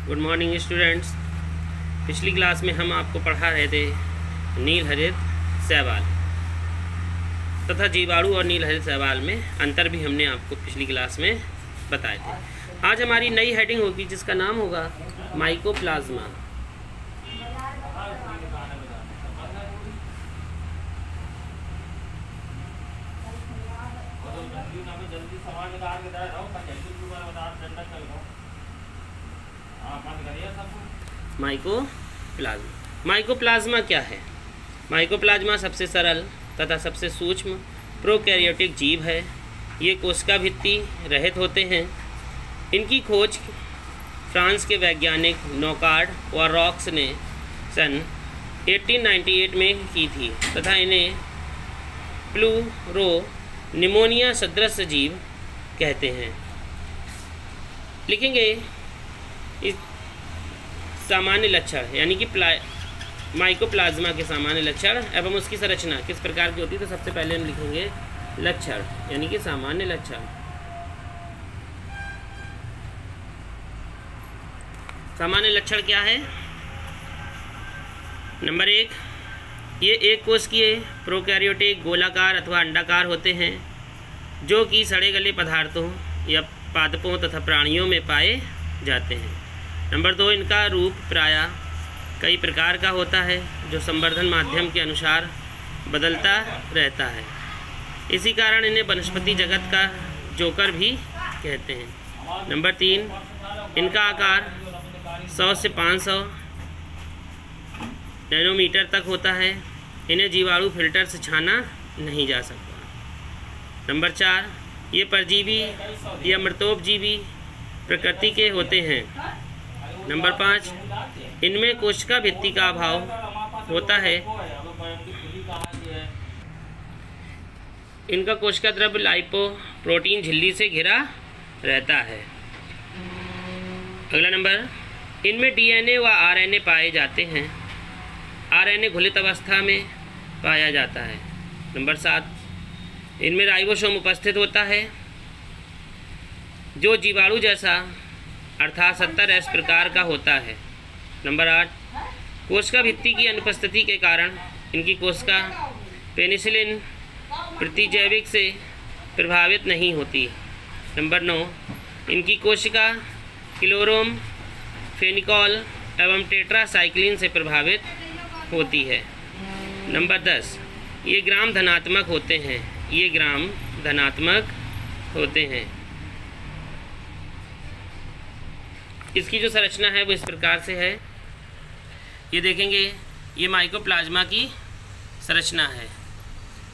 Good morning students. पिछली class में हम आपको पढ़ा रहे थे नील हरित शैवाल तथा जीवाणु और नील हरित शैवाल में अंतर भी हमने आपको पिछली क्लास में बताए थे। आज हमारी नई हेडिंग होगी जिसका नाम होगा माइकोप्लाज्मा। माइकोप्लाज्मा क्या है? माइकोप्लाज्मा सबसे सरल तथा सबसे सूक्ष्म प्रोकैरियोटिक जीव है। ये कोशिका भित्ति रहित होते हैं। इनकी खोज फ्रांस के वैज्ञानिक नौकार्ड और रॉक्स ने सन 1898 में की थी तथा इन्हें प्लूरो निमोनिया सदृश जीव कहते हैं। लिखेंगे इस सामान्य लक्षण यानी कि माइकोप्लाज्मा के सामान्य लक्षण एवं उसकी संरचना किस प्रकार की होती है। तो सबसे पहले हम लिखेंगे लक्षण यानी कि सामान्य लक्षण। सामान्य लक्षण क्या है? नंबर 1, ये एक कोशिकीय प्रोकैरियोटिक गोलाकार अथवा अंडाकार होते हैं जो कि सड़े गले पदार्थों या पादपों तथा प्राणियों में पाए जाते हैं। नंबर 2, इनका रूप प्रायः कई प्रकार का होता है जो संवर्धन माध्यम के अनुसार बदलता रहता है। इसी कारण इन्हें वनस्पति जगत का जोकर भी कहते हैं। नंबर 3, इनका आकार 100 से 500 नैनोमीटर तक होता है। इन्हें जीवाणु फिल्टर से छाना नहीं जा सकता। नंबर 4, ये परजीवी या मृतोपजीवी प्रकृति के होते हैं। नंबर 5, इनमें कोशिका भित्ति का अभाव होता है। इनका कोशिका द्रव्य लाइपो प्रोटीन झिल्ली से घिरा रहता है। अगला नंबर, इनमें डीएनए व आरएनए पाए जाते हैं। आरएनए घुलित अवस्था में पाया जाता है। नंबर 7, इनमें राइबोसोम उपस्थित होता है जो जीवाणु जैसा अर्थात 70S प्रकार का होता है। नंबर 8, कोशिका भित्ति की अनुपस्थिति के कारण इनकी कोशिका पेनिसिलिन प्रतिजैविक से प्रभावित नहीं होती। नंबर 9, इनकी कोशिका क्लोरोम फेनिकॉल एवं टेट्रासाइक्लिन से प्रभावित होती है। नंबर 10, ये ग्राम धनात्मक होते हैं। ये ग्राम धनात्मक होते हैं। इसकी जो संरचना है वो इस प्रकार से है। ये देखेंगे, ये माइकोप्लाज्मा की संरचना है।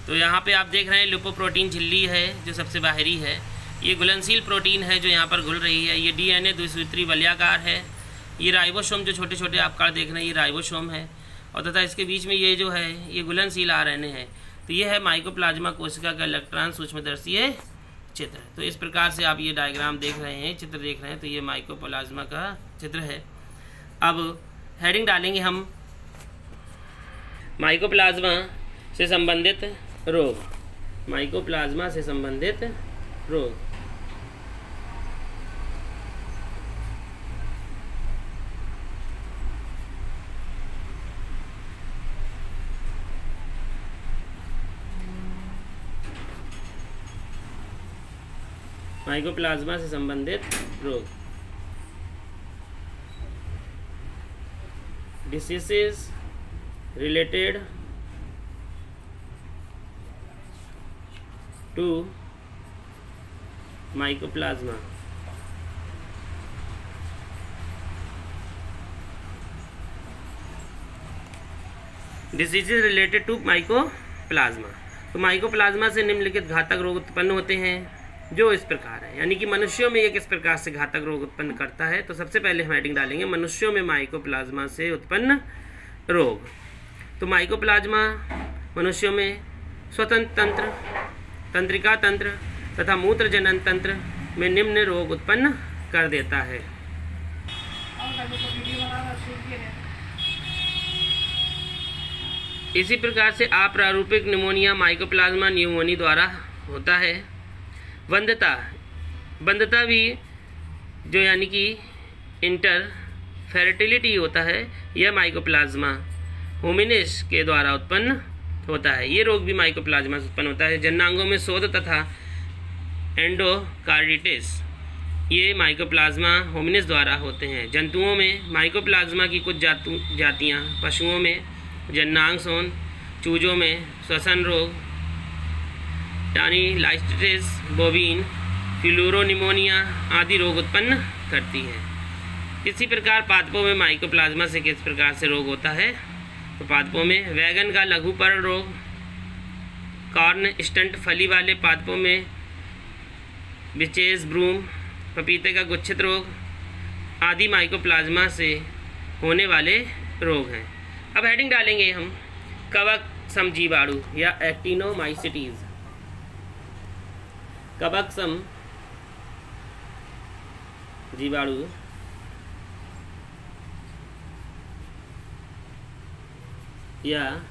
तो यहाँ पे आप देख रहे हैं लिपोप्रोटीन झिल्ली है जो सबसे बाहरी है। ये घुलनशील प्रोटीन है जो यहाँ पर घुल रही है। ये डीएनए द्विसूत्री वलयाकार है। ये राइबोसोम जो छोटे छोटे आप कार्ड देख रहे हैं ये राइबोसोम है और तथा इसके बीच में ये जो है ये घुलनशील आरएनए है। तो ये है माइकोप्लाज्मा कोशिका का इलेक्ट्रॉन सूक्ष्मदर्शीय चित्र। तो इस प्रकार से आप ये डायग्राम देख रहे हैं, चित्र देख रहे हैं। तो ये माइकोप्लाज्मा का चित्र है। अब हेडिंग डालेंगे हम माइकोप्लाज्मा से संबंधित रोग। माइकोप्लाज्मा से संबंधित रोग। माइकोप्लाज्मा से संबंधित रोग। Diseases related to mycoplasma. Diseases related to mycoplasma. तो माइकोप्लाज्मा से निम्नलिखित घातक रोग उत्पन्न होते हैं जो इस प्रकार है, यानी कि मनुष्यों में ये किस प्रकार से घातक रोग उत्पन्न करता है। तो सबसे पहले हम हेडिंग डालेंगे मनुष्यों में माइकोप्लाज्मा से उत्पन्न रोग। तो माइकोप्लाज्मा मनुष्यों में स्वतंत्र तंत्र, तंत्रिका तंत्र तथा मूत्र जनन तंत्र में निम्न रोग उत्पन्न कर देता है। इसी प्रकार से अप्रारूपिक निमोनिया माइकोप्लाज्मा न्यूमोनी द्वारा होता है। वंध्यता भी जो यानी कि इंटर फर्टिलिटी होता है, यह माइकोप्लाज्मा होमिनिस के द्वारा उत्पन्न होता है। ये रोग भी माइकोप्लाज्मा से उत्पन्न होता है। जननांगों में शोथ तथा एंडोकार्डिटिस ये माइकोप्लाज्मा होमिनिस द्वारा होते हैं। जंतुओं में माइकोप्लाज्मा की कुछ जातियाँ, पशुओं में जननांग शोथ, चूजों में श्वसन रोग, टानिलाइटिस बोविन, फ्लूरोनिमोनिया आदि रोग उत्पन्न करती है। इसी प्रकार पादपों में माइकोप्लाज्मा से किस प्रकार से रोग होता है? तो पादपों में वैगन का लघुपर्ण रोग, कॉर्न स्टंट फली वाले पादपों में विचेस ब्रूम, पपीते का गुच्छित रोग आदि माइकोप्लाज्मा से होने वाले रोग हैं। अब हेडिंग डालेंगे हम कवक सम जीवाणु या एक्टिनोमाइसिटीज। कवक सम जीवाणु या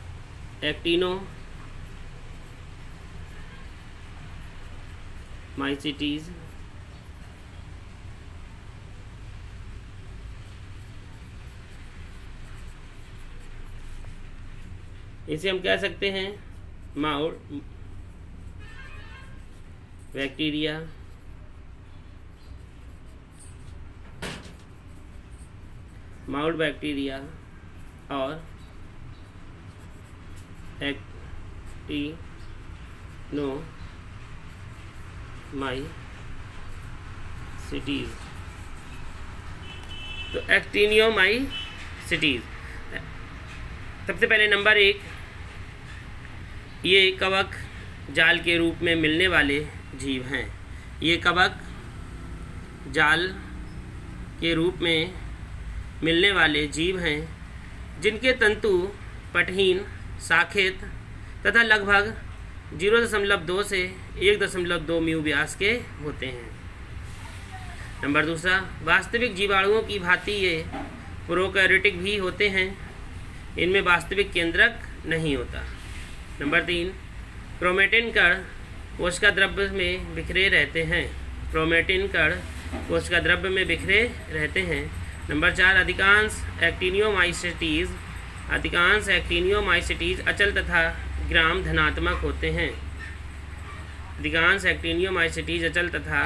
एक्टिनोमाइसिटीज इसे हम कह सकते हैं माउड बैक्टीरिया, माउड बैक्टीरिया और एक्टिनोमाइसिटीज। तो एक्टिनोमाइसिटीज सबसे पहले नंबर 1, ये कवक जाल के रूप में मिलने वाले जीव हैं। ये कवक जाल के रूप में मिलने वाले जीव हैं जिनके तंतु पटहीन, शाखित तथा लगभग 0.2 से 1.2 म्यू व्यास के होते हैं। नंबर 2, वास्तविक जीवाणुओं की भांति ये प्रोकैरियोटिक भी होते हैं। इनमें वास्तविक केंद्रक नहीं होता। नंबर 3, क्रोमेटिन कण कोशिका द्रव्य में बिखरे रहते हैं। क्रोमेटिन कण कोशिका द्रव्य में बिखरे रहते हैं। नंबर 4, अधिकांश एक्टिनोमाइसिटीज अचल तथा ग्राम धनात्मक होते हैं। अधिकांश एक्टिनोमाइसिटीज अचल तथा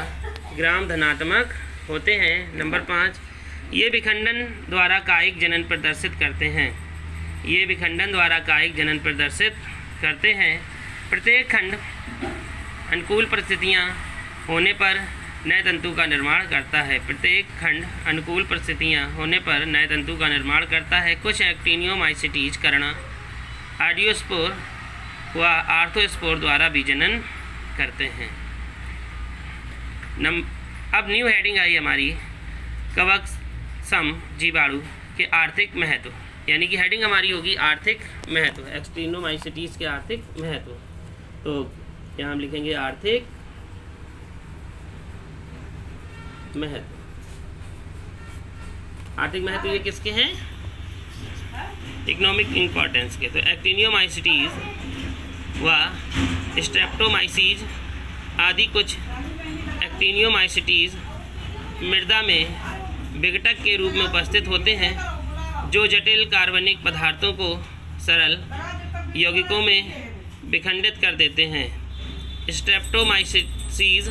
ग्राम धनात्मक होते हैं। नंबर 5, ये विखंडन द्वारा कायिक जनन प्रदर्शित करते हैं। ये विखंडन द्वारा कायिक जनन प्रदर्शित करते हैं। प्रत्येक खंड अनुकूल परिस्थितियाँ होने पर नए तंतु का निर्माण करता है। प्रत्येक खंड अनुकूल परिस्थितियाँ होने पर नए तंतु का निर्माण करता है। कुछ एक्टिनोमाइसिटीज कर्ण, आर्डियोस्पोर व आर्थोस्पोर द्वारा भी जनन करते हैं। अब न्यू हेडिंग आई हमारी कवक सम जीवाणु के आर्थिक महत्व, यानी कि हेडिंग हमारी होगी आर्थिक महत्व, एक्टिनोमाइसिटीज के आर्थिक महत्व। तो यहाँ हम लिखेंगे आर्थिक महत्व। आर्थिक महत्व ये किसके हैं? इकोनॉमिक इम्पोर्टेंस के। तो एक्टिनोमाइसिटीज व स्ट्रेप्टोमाइसीज आदि कुछ एक्टिनोमाइसिटीज मृदा में विघटक के रूप में उपस्थित होते हैं जो जटिल कार्बनिक पदार्थों को सरल यौगिकों में विखंडित कर देते हैं। स्ट्रेप्टोमाइसीज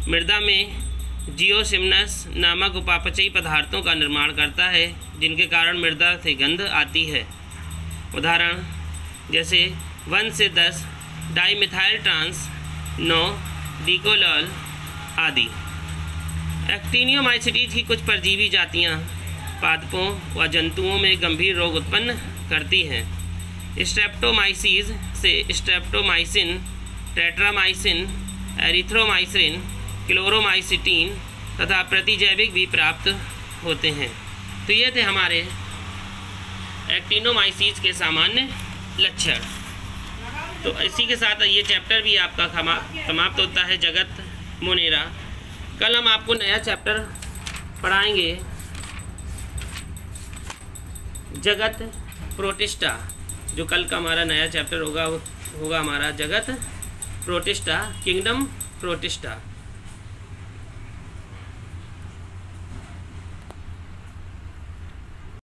मृदा में जियोसिमनस नामक उपापचयी पदार्थों का निर्माण करता है जिनके कारण मृदा से गंध आती है। उदाहरण जैसे 1 से 10 डाइमिथाइल ट्रांस 9 डिकोलॉल आदि। एक्टिनोमाइसिटीज की कुछ परजीवी जातियाँ पादपों व जंतुओं में गंभीर रोग उत्पन्न करती हैं। स्ट्रेप्टोमाइसीज से स्ट्रेप्टोमाइसिन, टेट्रामाइसिन, एरिथ्रोमाइसिन, क्लोरोमाइसिटीन तथा प्रतिजैविक भी प्राप्त होते हैं। तो ये थे हमारे एक्टिनोमाइसीज के सामान्य लक्षण। तो इसी के साथ ये चैप्टर भी आपका समाप्त होता है, जगत मोनेरा। कल हम आपको नया चैप्टर पढ़ाएंगे, जगत प्रोटिस्टा। जो कल का हमारा नया चैप्टर होगा हमारा जगत प्रोटिस्टा, किंगडम प्रोटिस्टा।